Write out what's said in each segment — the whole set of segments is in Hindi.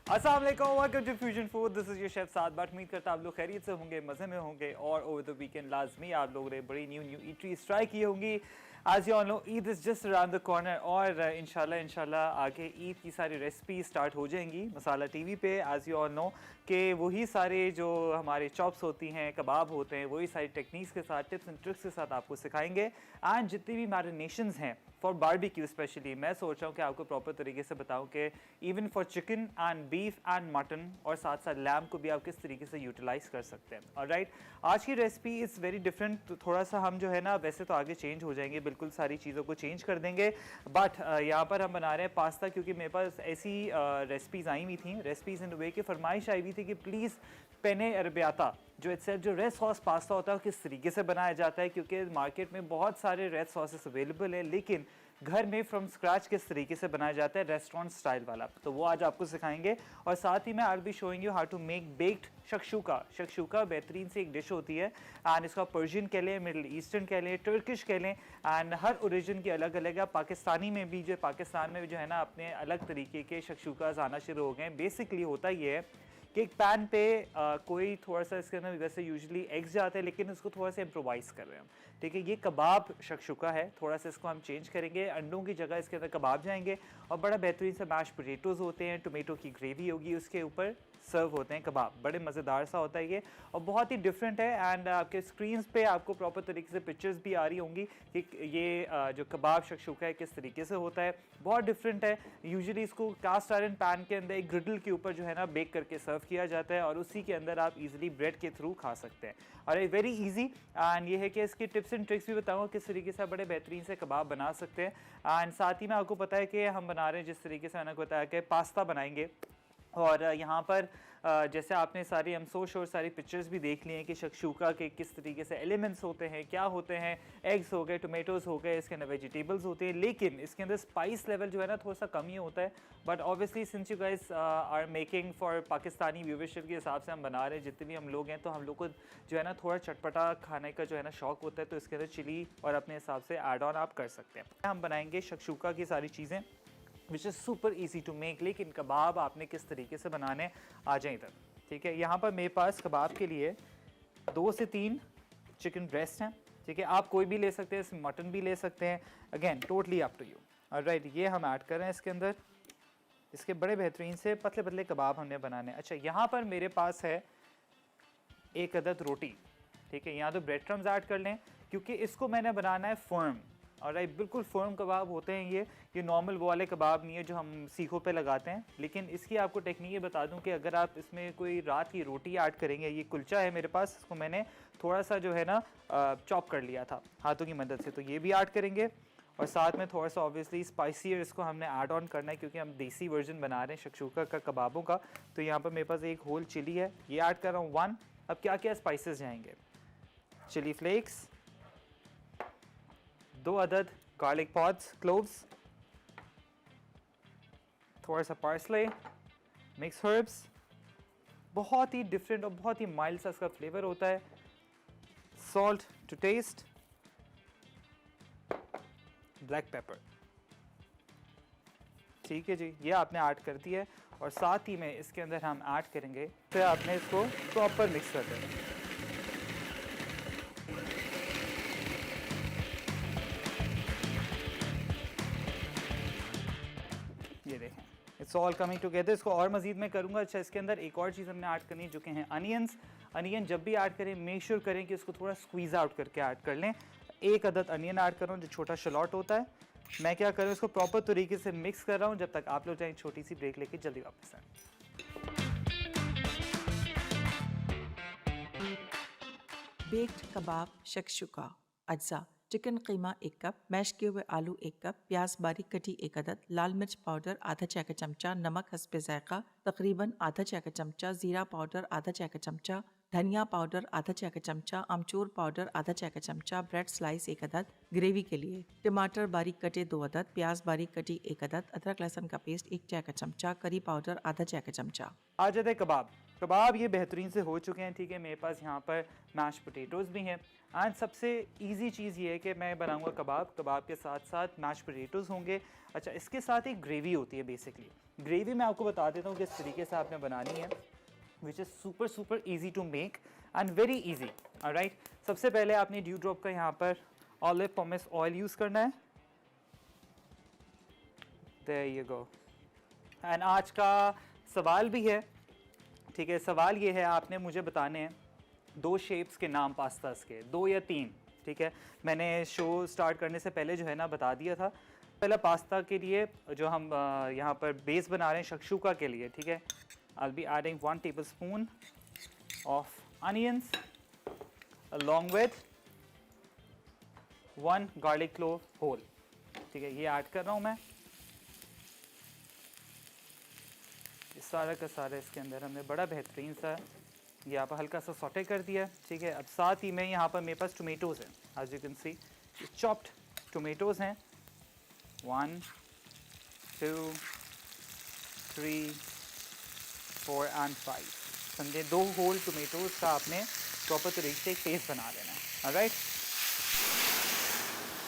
अस्सलाम वालेकुम, welcome to fusion food. This is your chef Saad Butt. उम्मीद करता आप लोग खैरियत से होंगे, मज़े में होंगे और ओवर द वीकेंड लाजमी आप लोगों ने बड़ी न्यू ईटरीज ट्राई की होंगी। आज you all know Eid is just around the corner और इंशाल्लाह आगे ईद की सारी रेसिपी स्टार्ट हो जाएंगी मसाला टीवी पे। आज यू ऑल नो कि वही सारे जो हमारे चॉप्स होती हैं, कबाब होते हैं, वही सारी टेक्निक्स के साथ, टिप्स एंड ट्रिक्स के साथ आपको सिखाएंगे। एंड जितनी भी मैरिनेशंस हैं फॉर बारबेक्यू स्पेशली, मैं सोच रहा हूँ कि आपको प्रॉपर तरीके से बताऊँ कि even for chicken and beef and mutton और साथ साथ लैम्ब को भी आप किस तरीके से यूटिलाइज कर सकते हैं। ऑलराइट, आज की रेसिपी इज़ वेरी डिफरेंट। तो थोड़ा सा हम जो है ना, वैसे तो आगे चेंज हो जाएंगे, बिल्कुल सारी चीज़ों को चेंज कर देंगे, बट यहाँ पर हम बना रहे हैं पास्ता, क्योंकि मेरे पास ऐसी रेसिपीज़ आई हुई थी, रेसिपीज़ इन वे की फरमाइश आई हुई थी कि प्लीज़ पेने अरबियाता जो इट्सेल्फ जो रेड सॉस पास्ता होता है किस तरीके से बनाया जाता है, क्योंकि मार्केट में बहुत सारे रेड सॉसेस अवेलेबल है, लेकिन घर में फ्रॉम स्क्रैच किस तरीके से बनाया जाता है रेस्टोरेंट स्टाइल वाला, तो वो आज आपको सिखाएंगे। और साथ ही मैं I be showing you how to make baked shakshuka. Shakshuka बेहतरीन से एक डिश होती है एंड इसका पर्शियन कह लें, मिडल ईस्टर्न कह लें, टर्किश कह लें, एंड हर ओरिजिन की अलग अलग है। पाकिस्तानी में भी जो पाकिस्तान में जो है ना, अपने अलग तरीके के शक्शूकाज आना शुरू हो गए। बेसिकली होता ये है कि एक पैन पे कोई थोड़ा सा इसके अंदर वैसे यूजुअली एग्स जाते हैं, लेकिन इसको थोड़ा सा इम्प्रोवाइज़ कर रहे हैं हम, ठीक है। ये कबाब शक्शुका है, थोड़ा सा इसको हम चेंज करेंगे, अंडों की जगह इसके अंदर कबाब जाएंगे और बड़ा बेहतरीन से मैश पोटैटोज़ होते हैं, टोमेटो की ग्रेवी होगी, उसके ऊपर सर्व होते हैं कबाब। बड़े मज़ेदार सा होता है ये और बहुत ही डिफरेंट है। एंड आपके स्क्रीन पे आपको प्रॉपर तरीके से पिक्चर्स भी आ रही होंगी कि ये जो कबाब शक्शूका है किस तरीके से होता है। बहुत डिफरेंट है। यूजुअली इसको कास्ट आयरन पैन के अंदर एक ग्रिडल के ऊपर जो है ना बेक करके सर्व किया जाता है और उसी के अंदर आप इजीली ब्रेड के थ्रू खा सकते हैं और ये वेरी इजी। एंड ये है कि इसकी टिप्स एंड ट्रिक्स भी बताऊँगा किस तरीके से आप बड़े बेहतरीन से कबाब बना सकते हैं। एंड साथ ही में आपको पता है कि हम बना रहे हैं जिस तरीके से मैंने बताया कि पास्ता बनाएंगे। और यहाँ पर जैसे आपने सारी हम सो श्योर सारी पिक्चर्स भी देख लिए हैं कि शक्शूका के किस तरीके से एलिमेंट्स होते हैं, क्या होते हैं। एग्स हो गए, टोमेटोज़ हो गए, इसके अंदर वेजिटेबल्स होते हैं, लेकिन इसके अंदर स्पाइस लेवल जो है ना थोड़ा सा कम ही होता है। But obviously since you guys are making for Pakistani viewership के हिसाब से हम बना रहे हैं, जितने भी हम लोग हैं, तो हम लोग को जो है ना थोड़ा चटपटा खाने का जो है ना शौक होता है, तो इसके अंदर चिली और अपने हिसाब से ऐड ऑन आप कर सकते हैं। हम बनाएंगे शक्शूका की सारी चीज़ें which is super easy to make, लेकिन कबाब आपने किस तरीके से बनाने आ जाए इधर, ठीक है। यहाँ पर मेरे पास कबाब के लिए 2 से 3 चिकन ब्रेस्ट हैं, ठीक है। आप कोई भी ले सकते हैं, इसमें मटन भी ले सकते हैं, again totally up to you. Alright, ये हम ऐड कर रहे हैं इसके अंदर। इसके बड़े बेहतरीन से पतले पतले कबाब हमने बनाने हैं। अच्छा, यहाँ पर मेरे पास है 1 अदद रोटी, ठीक है। यहाँ तो ब्रेड क्रम्स ऐड कर लें क्योंकि इसको मैंने बनाना है फर्म। और बिल्कुल फर्म कबाब होते हैं ये नॉर्मल वो वाले कबाब नहीं है जो हम सीखों पे लगाते हैं। लेकिन इसकी आपको टेक्निक ये बता दूं कि अगर आप इसमें कोई रात की रोटी ऐड करेंगे, ये कुलचा है मेरे पास, इसको मैंने थोड़ा सा जो है ना चॉप कर लिया था हाथों की मदद से, तो ये भी ऐड करेंगे। और साथ में थोड़ा सा ऑब्वियसली स्पाइसियर इसको हमने ऐड ऑन करना है क्योंकि हम देसी वर्जन बना रहे हैं शक्शूका का कबाबों का। तो यहाँ पर मेरे पास एक होल चिली है, ये ऐड कर रहा हूँ 1। अब क्या क्या स्पाइसेस जाएंगे, चिली फ्लेक्स, 2 अदद गार्लिक पॉड्स, क्लोव्स, थोड़ा सा पार्सले, मिक्स हर्ब्स, बहुत ही डिफरेंट और बहुत ही माइल्ड सा इसका फ्लेवर होता है, salt to taste, black pepper, ठीक है जी। ये आपने ऐड कर दिया है और साथ ही में इसके अंदर हम ऐड करेंगे, फिर आपने इसको प्रॉपर मिक्स कर देना। ये देखें, इट्स ऑल कमिंग टुगेदर। इसको और मजीद मैं करूँगा। अच्छा, इसके अंदर एक और चीज़ हमने ऐड करनी है जो कि हैं अनियंस। अनियन जब भी ऐड करें मेक श्योर करें कि इसको थोड़ा स्क्वीज आउट करके ऐड कर लें। 1 अदद अनियन ऐड कर रहा हूँ जो छोटा शलॉट होता है। मैं क्या कर रहा हूँ, इसको प्रॉपर तरीके से मिक्स कर रहा हूँ जब तक आप लोग जाएँ छोटी सी ब्रेक लेके जल्दी वापस आएँ। Baked kebab shakshuka. अज्जा: चिकन कीमा 1 कप, मैश किए हुए आलू 1 कप, प्याज बारीक कटी 1 अदद, लाल मिर्च पाउडर आधा चाय का चमचा, नमक हस्बे जायका तकरीबन आधा चाय का चमचा, जीरा पाउडर आधा चाय का चमचा, धनिया पाउडर आधा चाय का चमचा, अमचूर पाउडर आधा चाय का चमचा, ब्रेड स्लाइस 1 अदद। ग्रेवी के लिए टमाटर बारीक कटे 2 अदद, प्याज बारीक कटी 1 अदद, अदरक लहसुन का पेस्ट 1 चाय का चमचा, करी पाउडर आधा चाय का चमचा। आ जाते कबाब। कबाब ये बेहतरीन से हो चुके हैं, ठीक है। मेरे पास यहाँ पर मैश पोटैटोज़ भी हैं। एंड सबसे इजी चीज़ ये है कि मैं बनाऊंगा कबाब, कबाब के साथ साथ मैश पोटैटोज़ होंगे। अच्छा, इसके साथ एक ग्रेवी होती है बेसिकली। ग्रेवी मैं आपको बता देता हूँ किस तरीके से आपने बनानी है, which is super easy to make and very easy. Alright, सबसे पहले आपने ड्यू ड्रॉप का यहाँ पर ऑलिव पॉमेस ऑयल यूज़ करना है। There you go. एंड आज का सवाल भी है, ठीक है। सवाल ये है, आपने मुझे बताने हैं 2 शेप्स के नाम पास्तास के, 2 या 3, ठीक है। मैंने शो स्टार्ट करने से पहले जो है ना बता दिया था। पहला पास्ता के लिए जो हम यहाँ पर बेस बना रहे हैं शक्शुका के लिए, ठीक है। I be adding 1 tablespoon of onions along with 1 garlic clove whole, ठीक है। ये ऐड कर रहा हूँ मैं। सारा का सारा इसके अंदर हमने बड़ा बेहतरीन सा यहाँ पर हल्का सा सॉटे कर दिया, ठीक है। अब साथ ही में यहाँ पर मेरे पास टोमेटोज़ हैं, as you can see chopped tomatoes हैं। 1 2 3 4 and 5, समझे। 2 होल टोमेटोज़ का आपने प्रॉपर तरीके से एक पेस्ट बना लेना है। ऑलराइट,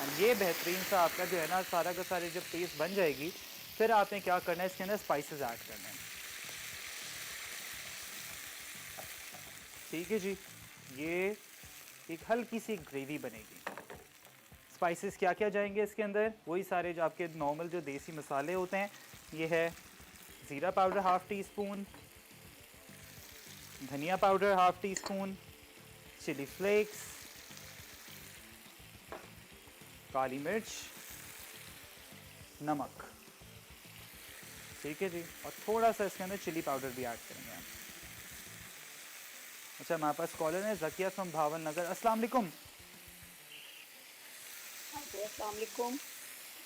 एंड ये बेहतरीन सा आपका जो है ना सारा का सारे जब पेस्ट बन जाएगी, फिर आपने क्या करना है, इसके अंदर स्पाइसेस ऐड करने हैं, ठीक है जी। ये एक हल्की सी ग्रेवी बनेगी। स्पाइसेस क्या क्या जाएंगे इसके अंदर, वही सारे जो आपके नॉर्मल जो देसी मसाले होते हैं। ये है ज़ीरा पाउडर ½ टीस्पून, धनिया पाउडर ½ टीस्पून, चिली फ्लेक्स, काली मिर्च, नमक, ठीक है जी। और थोड़ा सा इसके अंदर चिली पाउडर भी ऐड करेंगे हम। अच्छा, हमारे पास कॉलर है ज़किया फ्रॉम भावन नगर। अस्सलाम वालेकुम अस्सलाम वालेकुम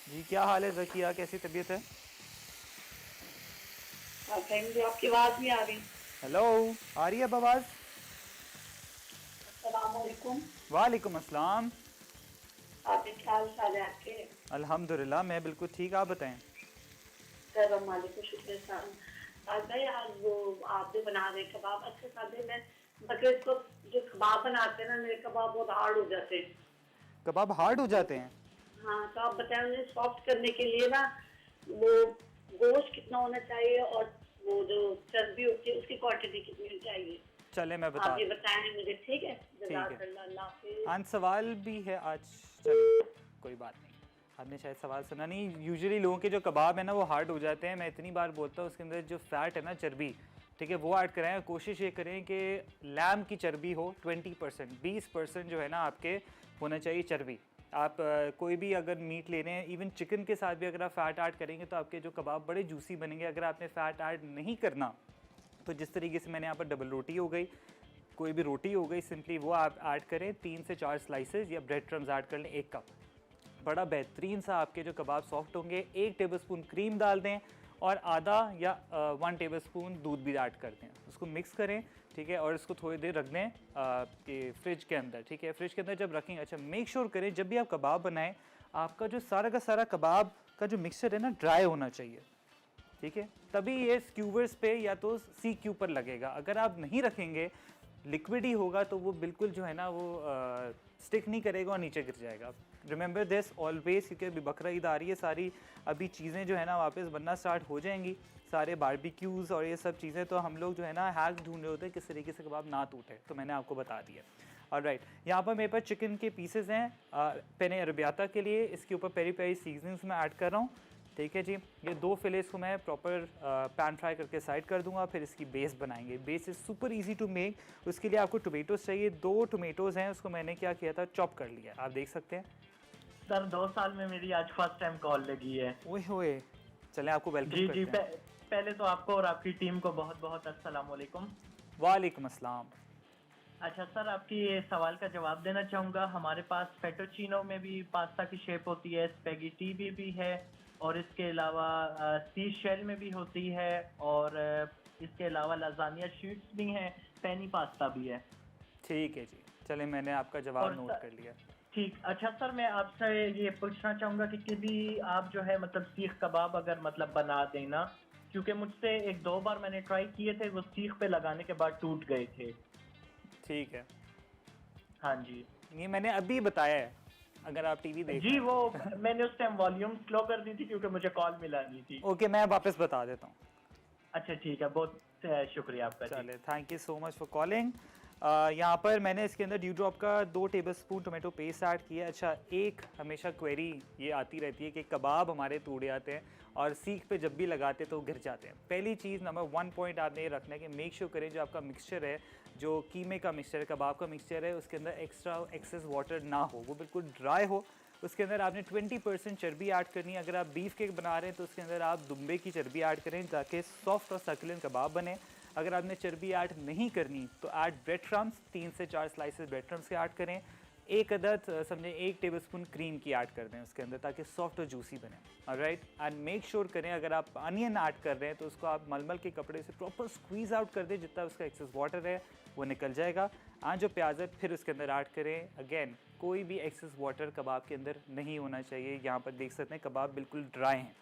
जी, क्या हाल है ज़किया, कैसी तबीयत है? मुझे आपकी आवाज़ नहीं आ रही। हेलो, आ रही है अब आवाज़? अस्सलाम वालेकुम। वालेकुम अस्सलाम। आपके क्या हाल चाल है आपके? अल्हम्दुलिल्लाह, मैं बिल्कुल ठीक, आप बताएं। सर्व मालिक को शुक्र साहब। आज भाई आज वो आप जो बना रहे कबाब अच्छे सादे में, मगर इसको जो कबाब बनाते हैं ना, मेरे कबाब बहुत हार्ड हो जाते हैं। कबाब हार्ड हो जाते हैं? हाँ, तो आप बताएं उन्हें सॉफ्ट करने के लिए ना वो गोश्त कितना होना चाहिए और वो जो चर्बी होती है उसकी क्वांटिटी कितनी होनी चाहिए? चले मैं बता आप ये बताएं मुझे, ठीक है? है। जज़ाकल्लाह, अल्लाह हाफ़िज़। आन सवाल भी है आज, चलिए कोई बात नहीं, आपने शायद सवाल सुना नहीं। यूजुअली लोगों के जो कबाब है ना वो हार्ड हो जाते हैं। मैं इतनी बार बोलता हूँ उसके अंदर जो फ़ैट है ना, चर्बी, ठीक है, वो ऐड कराएं। कोशिश ये करें कि लैम की चर्बी हो 20%, 20% जो है ना आपके होना चाहिए चर्बी। आप कोई भी अगर मीट ले रहे हैं, इवन चिकन के साथ भी अगर आप फ़ैट ऐड करेंगे तो आपके जो कबाब बड़े जूसी बनेंगे। अगर आपने फ़ैट ऐड नहीं करना तो जिस तरीके से मैंने यहाँ पर डबल रोटी हो गई, कोई भी रोटी हो गई, सिंपली वो आप ऐड करें। 3 से 4 स्लाइसेस या ब्रेड क्रम्स ऐड कर लें 1 कप, बड़ा बेहतरीन सा आपके जो कबाब सॉफ्ट होंगे। 1 टेबलस्पून क्रीम डाल दें और आधा या 1 टेबलस्पून दूध भी ऐड कर दें। उसको मिक्स करें, ठीक है, और इसको थोड़ी देर रख दें फ्रिज के अंदर, ठीक है। फ्रिज के अंदर जब रखेंगे, अच्छा मेक श्योर करें जब भी आप कबाब बनाएं, आपका जो सारा का सारा कबाब का जो मिक्सचर है ना ड्राई होना चाहिए, ठीक है। तभी ये स्क्यूवर्स पे या तो सी क्यू पर लगेगा। अगर आप नहीं रखेंगे, लिक्विड ही होगा, तो वो बिल्कुल जो है ना वो स्टिक नहीं करेगा और नीचे गिर जाएगा। रिमेंबर दिस ऑलवेज, क्योंकि अभी बकरा ईद आ रही है, सारी अभी चीज़ें जो है ना वापस बनना स्टार्ट हो जाएंगी, सारे बारबेक्यूज़ और ये सब चीज़ें। तो हम लोग जो है ना हैक ढूंढ रहे होते हैं किस तरीके से कबाब ना टूटे, तो मैंने आपको बता दिया। ऑलराइट, यहाँ पर मेरे पास चिकन के पीसेस हैं पेने अरबियाता के लिए। इसके ऊपर पेरी पेरी सीजनिंग्स मैं ऐड कर रहा हूँ, ठीक है जी। ये 2 फिलेस को मैं प्रॉपर पैन फ्राई करके साइड कर दूंगा, फिर इसकी बेस बनाएंगे। Base is super easy to make. उसके लिए आपको टोमेटोज़ चाहिए। 2 टोमेटोज़ हैं, उसको मैंने क्या किया था, चॉप कर लिया, आप देख सकते हैं। सर 2 साल में मेरी आज फर्स्ट टाइम कॉल लगी है। ओए होए, चलें आपको वेलकम जी करते जी, हैं। पहले तो आपको और आपकी टीम को बहुत बहुत अस्सलाम वालेकुम। वालेकुम अस्सलाम। अच्छा सर, आपकी ये सवाल का जवाब देना चाहूँगा। हमारे पास फेटोचिनो में भी पास्ता की शेप होती है, स्पेगेटी भी है, और इसके अलावा सी शेल में भी होती है, और इसके अलावा लाजानिया शीट्स भी हैं, पेनी पास्ता भी है। ठीक है जी, चलें मैंने आपका जवाब और नोट कर लिया। ठीक। अच्छा सर, मैं आपसे ये पूछना चाहूँगा कि कभी आप जो है मतलब सीख कबाब अगर मतलब बना देना, क्योंकि मुझसे एक दो बार मैंने ट्राई किए थे, वो सीख पे लगाने के बाद टूट गए थे। ठीक है, हाँ जी ये मैंने अभी बताया है, अगर आप टीवी देख जी, रहे वो मैंने उस टाइम वॉल्यूम स्लो कर दी थी क्योंकि मुझे कॉल मिला नहीं थी। हैं। ओके, मैं वापस बता देता हूँ। अच्छा ठीक है, बहुत शुक्रिया आपका जी। चले, thank you so much for calling. यहाँ पर मैंने इसके अंदर ड्यू ड्रॉप का 2 टेबलस्पून टोमेटो पेस्ट ऐड किया। अच्छा, एक हमेशा क्वेरी ये आती रहती है कि कबाब हमारे टूट जाते हैं और सीख पे जब भी लगाते तो गिर जाते हैं। पहली चीज़ नंबर 1 पॉइंट आपने ये रखना है कि मेक श्योर करें जो आपका मिक्सचर है, जो कीमे का मिक्सचर है, कबाब का मिक्सचर है, उसके अंदर एक्स्ट्रा एक्सेस वाटर ना हो, वो बिल्कुल ड्राई हो। उसके अंदर आपने 20% चर्बी ऐड करनी है। अगर आप बीफ केक बना रहे हैं तो उसके अंदर आप दुम्बे की चर्बी ऐड करें ताकि सॉफ्ट और सक्लेंट कबाब बने। अगर आपने चर्बी ऐड नहीं करनी तो ऐड ब्रेड क्रम्स, 3 से 4 स्लाइसेस ब्रेड क्रम्स के ऐड करें। एक अदद समझे 1 टेबलस्पून क्रीम की ऐड कर दें उसके अंदर ताकि सॉफ्ट और जूसी बने। ऑलराइट, एंड मेक श्योर करें अगर आप अनियन ऐड कर रहे हैं तो उसको आप मलमल के कपड़े से प्रॉपर स्क्वीज़ आउट कर दें, जितना उसका एक्सेस वाटर है वो निकल जाएगा। जो प्याज है फिर उसके अंदर ऐड करें। अगेन, कोई भी एक्सेस वाटर कबाब के अंदर नहीं होना चाहिए। यहाँ पर देख सकते हैं कबाब बिल्कुल ड्राई हैं,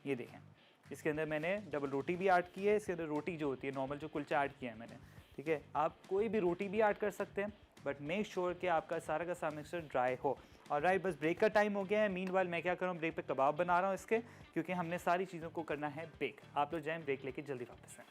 ये देखें। इसके अंदर मैंने डबल रोटी भी ऐड की है। इसके अंदर रोटी जो होती है नॉर्मल जो कुलचा ऐड किया है मैंने, ठीक है। आप कोई भी रोटी भी ऐड कर सकते हैं, बट मेक श्योर कि आपका सारा का सारा मिक्सचर ड्राई हो। और राइट, बस ब्रेक का टाइम हो गया है। मीनवाइल मैं क्या कर रहा हूँ, ब्रेक पे कबाब बना रहा हूँ इसके, क्योंकि हमने सारी चीज़ों को करना है बेक। आप लोग जाएँ ब्रेक लेके जल्दी वापस आएँ।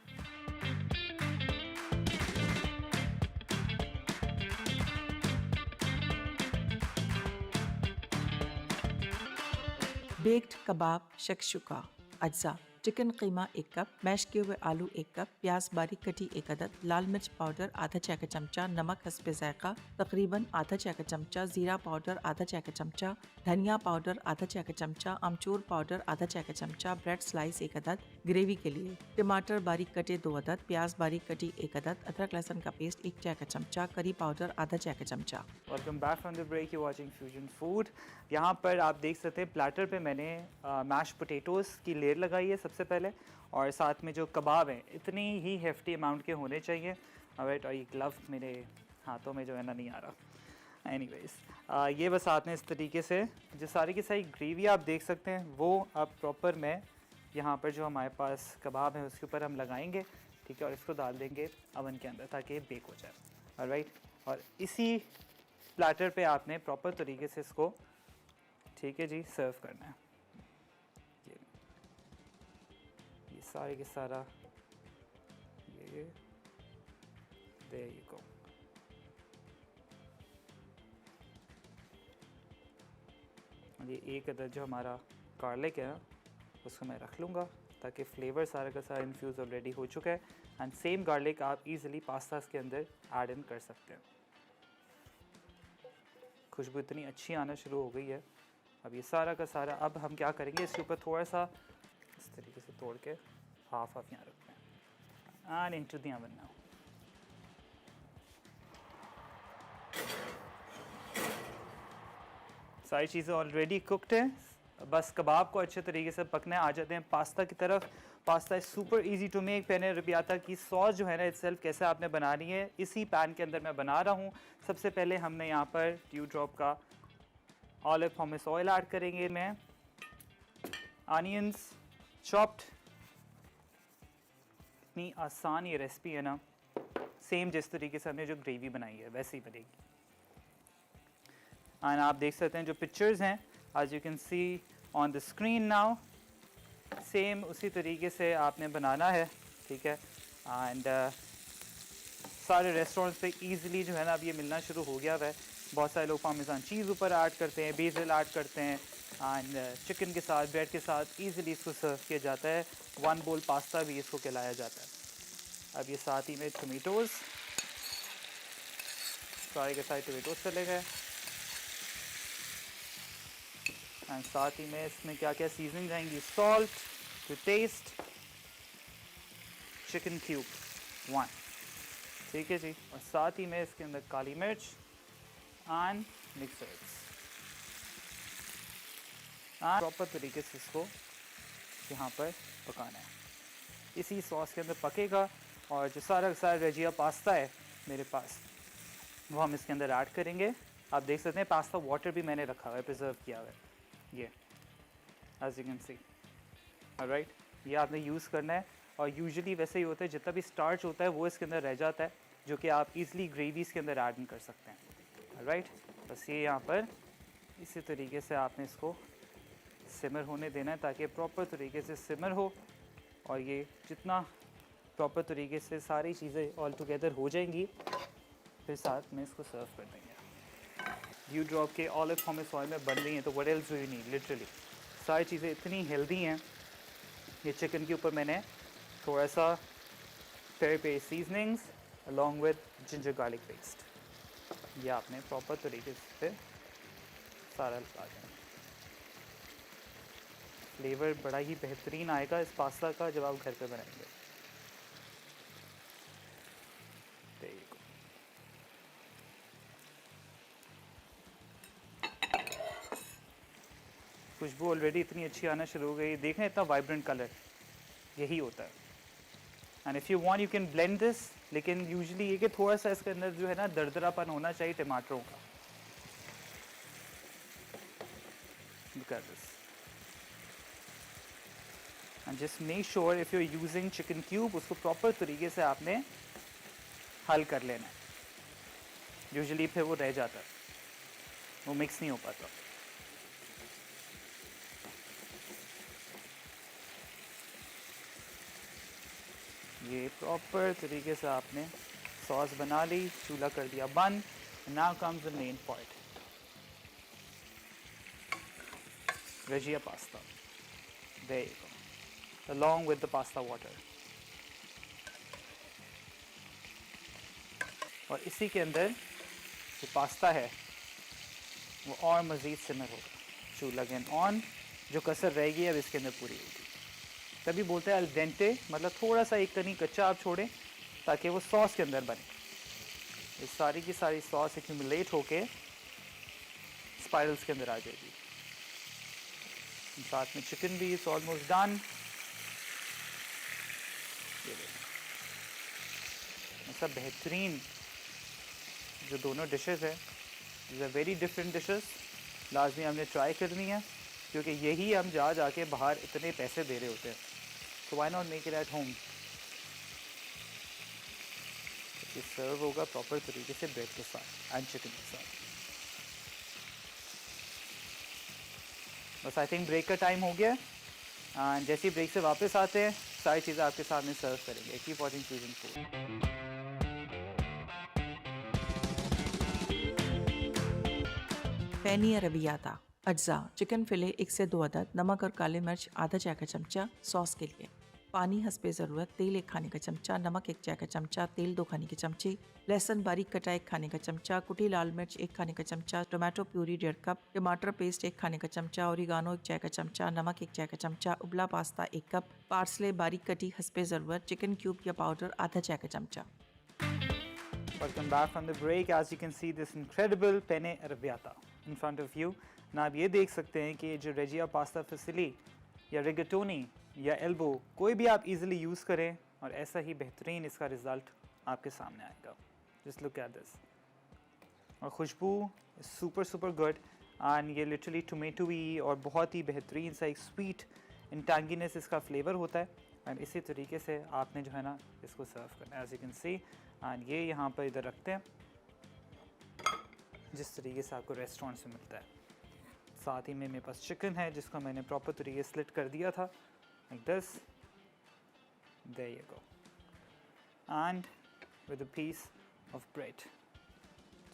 Baked kebab shakshuka. अज्जा: चिकन कीमा 1 कप, मैश किए हुए आलू 1 कप, प्याज बारीक कटी 1 अदद, लाल मिर्च पाउडर आधा चाय का चमचा, नमक हस्बे जायका तकरीबन आधा चाय का चमचा, जीरा पाउडर आधा चाय का चमचा, धनिया पाउडर आधा चाय का चमचा, अमचूर पाउडर आधा चाय का चमचा, ब्रेड स्लाइस 1 अदद। ग्रेवी के लिए टमाटर बारीक कटे 2 अदद, प्याज बारीक कटी 1 अदद, अदरक लहसुन का पेस्ट 1 चाय का चमचा, करी पाउडर आधा चाय का चमचा। Welcome back from the break, you watching fusion food. यहाँ पर आप देख सकते हैं प्लेटर पे मैंने मैश पोटैटोज़ की लेयर लगाई है सबसे पहले, और साथ में जो कबाब हैं इतनी ही हेफ्टी अमाउंट के होने चाहिए। राइट, और ये ग्लव मेरे हाथों में जो है ना नहीं आ रहा। एनीवेज, ये बस आपने इस तरीके से जो सारी की सारी ग्रेवी आप देख सकते हैं वो अब प्रॉपर मैं यहाँ पर जो हमारे पास कबाब है उसके ऊपर हम लगाएंगे, ठीक है, और इसको डाल देंगे अवन के अंदर ताकि ये बेक हो जाए। ऑलराइट, और इसी प्लेटर पे आपने प्रॉपर तरीके से इसको, ठीक है जी, सर्व करना है। ये सारे के सारा ये देयर यू गो। ये एक अदद जो हमारा गार्लिक है ना उसको मैं रख लूँगा ताकि फ्लेवर सारा का सारा इन्फ्यूज़ ऑलरेडी हो चुका है। एंड सेम गार्लिक आप इजीली पास्तास के अंदर ऐड इन कर सकते हैं। खुशबू इतनी अच्छी आना शुरू हो गई है। अब ये सारा का सारा अब हम क्या करेंगे, इसके ऊपर थोड़ा सा इस तरीके से तोड़ के हाफ यहाँ रखते हैं। And into the oven now. सारी चीज़ें ऑलरेडी कुकड हैं, बस कबाब को अच्छे तरीके से पकना है। आ जाते हैं पास्ता की तरफ। Pasta is super easy to make. Penne arrabbiata की सॉस जो है ना इटसेल्फ कैसे आपने बनानी है इसी पैन के अंदर मैं बना रहा हूँ। सबसे पहले हमने यहाँ पर ड्यू ड्रॉप का ऑलिव पॉमेस ऑयल ऐड करेंगे। मैं ऑनियंस चॉप्ड, इतनी आसान ये रेसिपी है ना, सेम जिस तरीके से हमने जो ग्रेवी बनाई है वैसे ही बनेगी। एंड आप देख सकते हैं जो पिक्चर्स हैं as you can see on the screen now, same उसी तरीके से आपने बनाना है, ठीक है। एंड सारे रेस्टोरेंट्स पे इजीली जो है ना अब ये मिलना शुरू हो गया है। बहुत सारे लोग पार्मेसान चीज़ ऊपर ऐड करते हैं, बेसिल ऐड करते हैं, एंड चिकन के साथ ब्रेड के साथ इजीली इसको सर्व किया जाता है। 1 बोल पास्ता भी इसको खिलाया जाता है। अब ये साथ ही में टमेटोज़, सारे के सारे टमेटोज़ चले गए। एंड साथ ही में इसमें क्या क्या सीजनिंग जाएंगी, salt to taste, chicken cube 1, ठीक है जी, और साथ ही में इसके अंदर काली मिर्च एंड मिक्स एग्स। प्रॉपर तरीके से इसको यहाँ पर पकाना है। इसी सॉस के अंदर पकेगा और जो सारा रेजिया पास्ता है मेरे पास वो हम इसके अंदर ऐड करेंगे। आप देख सकते हैं पास्ता वाटर भी मैंने रखा हुआ है, प्रिजर्व किया हुआ है ये, as you can see, alright। ये आपने यूज़ करना है। और यूजुअली वैसे ही होता है, जितना भी स्टार्च होता है वो इसके अंदर रह जाता है, जो कि आप इजीली ग्रेवीज़ के अंदर ऐड नहीं कर सकते हैं। राइट, बस ये यहाँ पर इसी तरीके से आपने इसको सिमर होने देना है ताकि प्रॉपर तरीके से सिमर हो, और ये जितना प्रॉपर तरीके से सारी चीज़ें ऑल टुगेदर हो जाएंगी, फिर साथ में इसको सर्व कर देंगे। ड्यू ड्रॉप के ऑलिव पॉमेस ऑयल में बन रही हैं, तो what else do you need. Literally सारी चीज़ें इतनी हेल्दी हैं। ये चिकन के ऊपर मैंने थोड़ा सा peri peri seasonings along with ginger garlic paste, ये आपने प्रॉपर तरीके से सारा लगा देना। फ्लेवर बड़ा ही बेहतरीन आएगा इस पास्ता का जब आप घर पे बनाएंगे। There you go. खुशबू ऑलरेडी इतनी अच्छी आना शुरू हो गई, देखें इतना वाइब्रेंट कलर, यही होता है। And if you want you can blend this, लेकिन यूजुअली ये कि थोड़ा सा इसके अंदर जो है ना दरदरापन होना चाहिए टमाटरों का। Look at this. And just make sure if you're using chicken cube, उसको प्रॉपर तरीके से आपने हल कर लेना है। यूजुअली फिर वो रह जाता है, वो मिक्स नहीं हो पाता। ये प्रॉपर तरीके से आपने सॉस बना ली, चूल्हा कर दिया बंद। Now comes the main point, veggie pasta. There you go, along with the pasta water. और इसी के अंदर जो पास्ता है वो और मज़ीद सिमर होगा। चूल्हा अगेन ऑन, जो कसर रहेगी अब इसके अंदर पूरी होगी। तभी बोलते हैं अल डेंटे, मतलब थोड़ा सा एक कनी कच्चा आप छोड़ें ताकि वो सॉस के अंदर बने। ये सारी की सारी सॉस एक्यूमुलेट होके स्पाइरल्स के अंदर आ जाएगी। साथ में चिकन भी इज ऑलमोस्ट डन। ऐसा बेहतरीन जो दोनों डिशेस है, these are very different dishes, लाजमी हमने ट्राई करनी है, क्योंकि यही हम जाके बाहर इतने पैसे दे रहे होते हैं। तो why not make it at home. ये सर्व होगा प्रॉपर तरीके से ब्रेड के साथ एंड चिकन के साथ। बस आई थिंक ब्रेक का टाइम हो गया, एंड जैसे ही ब्रेक से वापस आते हैं सारी चीज़ें आपके सामने सर्व करेंगे। Keep watching fusion food. पैनी अरबियाता अज्जा चिकन फिले 1 से 2 अदद, नमक और काले मिर्च आधा चाय का चमचा। सॉस के लिए पानी हस्बे ज़रूरत, तेल 1 खाने का चमचा, नमक 1 चाय का चमचा, तेल 2 खाने के चमचे, लहसुन बारीक कटा 1 खाने का चमचा, कुटी लाल मिर्च 1 खाने का चमचा, टोमेटो प्यूरी 1.5 कप, टमाटर पेस्ट 1 खाने का चमचा, ओरिगानो 1 चाय का चमचा, नमक 1 चाय का चमचा, उबला पास्ता 1 कप, पार्सले बारीक कटी हस्बे ज़रूरत, चिकन क्यूब या पाउडर आधा चाय का चमचा। Welcome back from the break. As you can see this incredible penne arrabbiata in front of you. ना आप ये देख सकते हैं कि जो रेजिया पास्ता फसिली या रिगेटोनी या एल्बो कोई भी आप इजीली यूज़ करें और ऐसा ही बेहतरीन इसका रिज़ल्ट आपके सामने आएगा। Just look at this. और खुशबू सुपर गुड, एंड ये लिटरली टोमेटोई और बहुत ही बेहतरीन सा एक स्वीट इंटेंगिनेस इसका फ्लेवर होता है। एंड इसी तरीके से आपने जो है ना इसको सर्व करना है, as you can see. And ये यहाँ पर इधर रखते हैं जिस तरीके से आपको रेस्टोरेंट से मिलता है। साथ ही में मेरे पास चिकन है जिसको मैंने प्रॉपर तरीके से स्लिट कर दिया था, like this. There you go, and with a piece of bread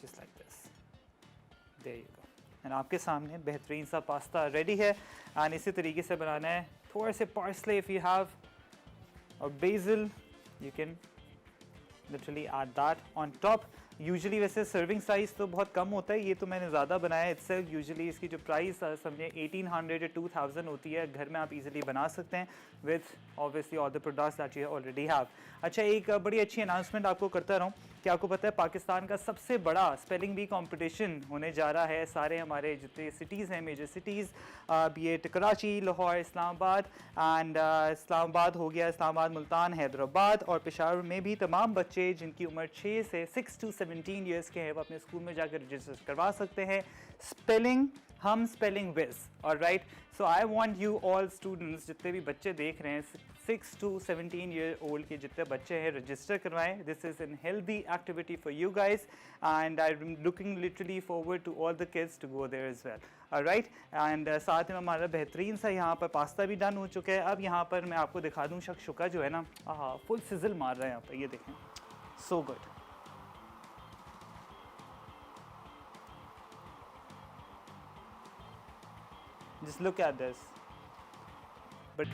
just like this. There you go, and आपके सामने बेहतरीन सा पास्ता रेडी है। एंड इसी तरीके से बनाना है। थोड़े से पार्सले इफ़ यू हैव और BECIL, you can literally add that on top. Usually वैसे सर्विंग साइज़ तो बहुत कम होता है, ये तो मैंने ज़्यादा बनाया इट्सेल्फ। यूजुअली इसकी जो प्राइस समझे 1800 या 2000 होती है। घर में आप इजीली बना सकते हैं with obviously all the products that you already have. अच्छा, एक बड़ी अच्छी अनाउंसमेंट आपको करता रहूँ कि आपको पता है पाकिस्तान का सबसे बड़ा स्पेलिंग बी कंपटीशन होने जा रहा है। सारे हमारे जितने सिटीज़ हैं, major cities, be it Karachi, Lahore, Islamabad and Islamabad हो गया, इस्लामाबाद, मुल्तान, हैदराबाद और पेशावर में भी तमाम बच्चे जिनकी उम्र 6 से 17 ईयर्स के हैं वो अपने स्कूल में जाकर रजिस्टर करवा सकते हैं। स्पेलिंग हम स्पेलिंग विज और right. So I want you all students, जितने भी बच्चे देख रहे हैं 6 to 17 ईयर ओल्ड के जितने बच्चे हैं, रजिस्टर करवाएं. This is an healthy activity for you guys and I am looking literally forward to all the kids to go there as well. Right. And साथ में हमारा बेहतरीन सा यहाँ पर पास्ता भी डन हो चुका है. अब यहाँ पर मैं आपको दिखा दूँ शक्शुका जो है ना, हाँ फुल सिजल मार रहा है यहाँ पर, ये देखें. So good. Just look at this. But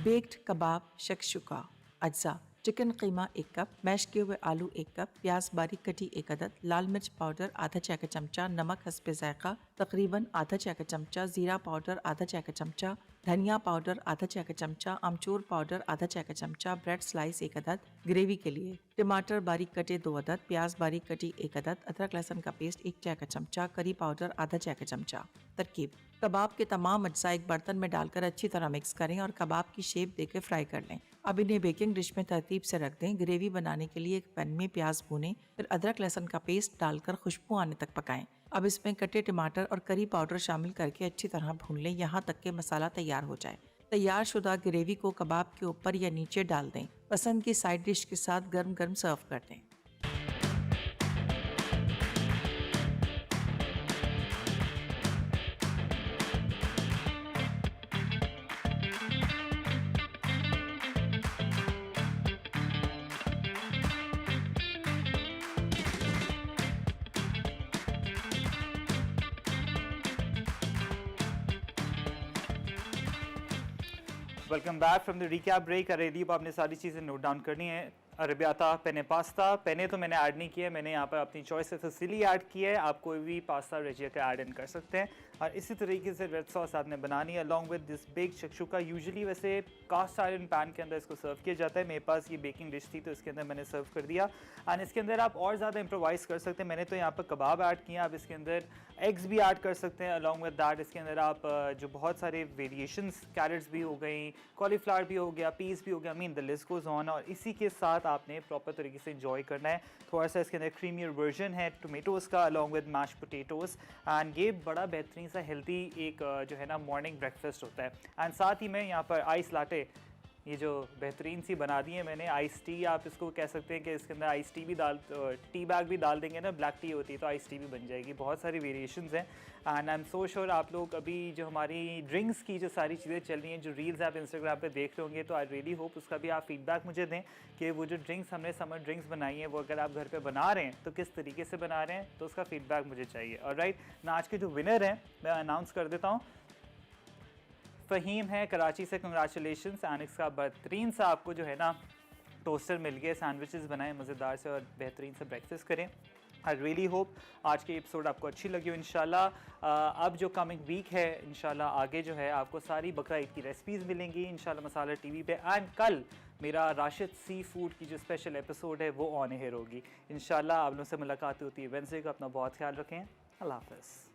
baked kebab shakshuka अज्जा चिकन कीमा 1 कप, मैश किए हुए आलू 1 कप, प्याज बारीक कटी 1 अदद, लाल मिर्च पाउडर आधा चाय का चमचा, नमक हस्बे जायका तकरीबन आधा चाय का चमचा, जीरा पाउडर आधा चाय का चमचा, धनिया पाउडर आधा चाय का चमचा, अमचूर पाउडर आधा चाय का चमचा, ब्रेड स्लाइस 1 अदद. ग्रेवी के लिए टमाटर बारीक कटे 2 अदद, प्याज बारीक कटी 1 अदद, अदरक लहसुन का पेस्ट 1 चाय का चमचा, करी पाउडर आधा चाय का चमचा. तरकीब: कबाब के तमाम अज्जा एक बर्तन में डालकर अच्छी तरह मिक्स करें और कबाब की शेप देकर फ्राई कर लें. अब इन्हें बेकिंग डिश में तरतीब से रख दें. ग्रेवी बनाने के लिए एक पैन में प्याज भूनें, फिर अदरक लहसुन का पेस्ट डालकर खुशबू आने तक पकाएं. अब इसमें कटे टमाटर और करी पाउडर शामिल करके अच्छी तरह भून लें यहाँ तक कि मसाला तैयार हो जाए. तैयार शुदा ग्रेवी को कबाब के ऊपर या नीचे डाल दें. पसंद की साइड डिश के साथ गर्म गर्म सर्व कर दें. Welcome back from the recap break. अरेबीब आपने सारी चीज़ें नोट डाउन करनी है. अरबियाता पेने पास्ता, पेने तो मैंने ऐड नहीं किया, मैंने यहाँ पर अपनी चॉइस से फसिली ऐड किया है. आप कोई भी पास्ता रेजिया का ऐड इन कर सकते हैं. और इसी तरीके से रेड सॉस आपने बनानी है along with this baked shakshuka. Usually वैसे कास्ट आयरन पैन के अंदर इसको सर्व किया जाता है. मेरे पास ये बेकिंग डिश थी तो इसके अंदर मैंने सर्व कर दिया. एंड इसके अंदर आप और ज़्यादा इम्प्रोवाइज़ कर सकते हैं. मैंने तो यहाँ पर कबाब ऐड किया, आप इसके अंदर एग्स भी ऐड कर सकते हैं. अलॉन्ग विद दैट इसके अंदर आप जो बहुत सारे वेरिएशंस, कैरेट्स भी हो गई, कॉलीफ्लावर भी हो गया, पीस भी हो गया, mean the list goes on. और इसी के साथ आपने प्रॉपर तरीके से इंजॉय करना है. थोड़ा सा इसके अंदर क्रीमियर वर्जन है टोमेटोज़ का along with mash potatoes. And ये बड़ा बेहतरीन सा हेल्दी एक जो है ना मॉर्निंग ब्रेकफास्ट होता है. एंड साथ ही मैं यहाँ पर आइस लाटे ये जो बेहतरीन सी बना दी है मैंने, आइस टी आप इसको कह सकते हैं कि इसके अंदर आइस टी भी टी बैग भी डाल देंगे ना, ब्लैक टी होती है तो आइस टी भी बन जाएगी. बहुत सारी वेरिएशंस हैं. And I am so sure आप लोग अभी जो हमारी ड्रिंक्स की जो सारी चीज़ें चल रही हैं, जो रील्स आप इंस्टाग्राम पे देख रहे होंगे, तो आई रियली होप उसका भी आप फीडबैक मुझे दें कि वो जो ड्रिंक्स हमने समर ड्रिंक्स बनाई हैं वो अगर आप घर पे बना रहे हैं तो किस तरीके से बना रहे हैं, तो उसका फीडबैक मुझे चाहिए. और राइट ना, आज के जो विनर हैं मैं अनाउंस कर देता हूँ. फ़हीम है कराची से, कंग्रेचुलेशंस. एंड इसका बेहतरीन सा आपको जो है ना टोस्टर मिल गया. सैंडविचेस बनाएं मज़ेदार से और बेहतरीन से ब्रेकफास्ट करें. आई रियली होप आज की एपिसोड आपको अच्छी लगी हो. इंशाल्लाह अब जो कमिंग वीक है इंशाल्लाह आगे जो है आपको सारी बकरा ईद की रेसिपीज़ मिलेंगी इंशाल्लाह मसाला टीवी पे. एंड कल मेरा राशिद सी फूड की जो स्पेशल एपिसोड है वो ऑन एयर होगी इंशाल्लाह. आप लोगों से मुलाकात होती है वेडनेसडे को. अपना बहुत ख्याल रखें. अल्लाह हाफ़िज़.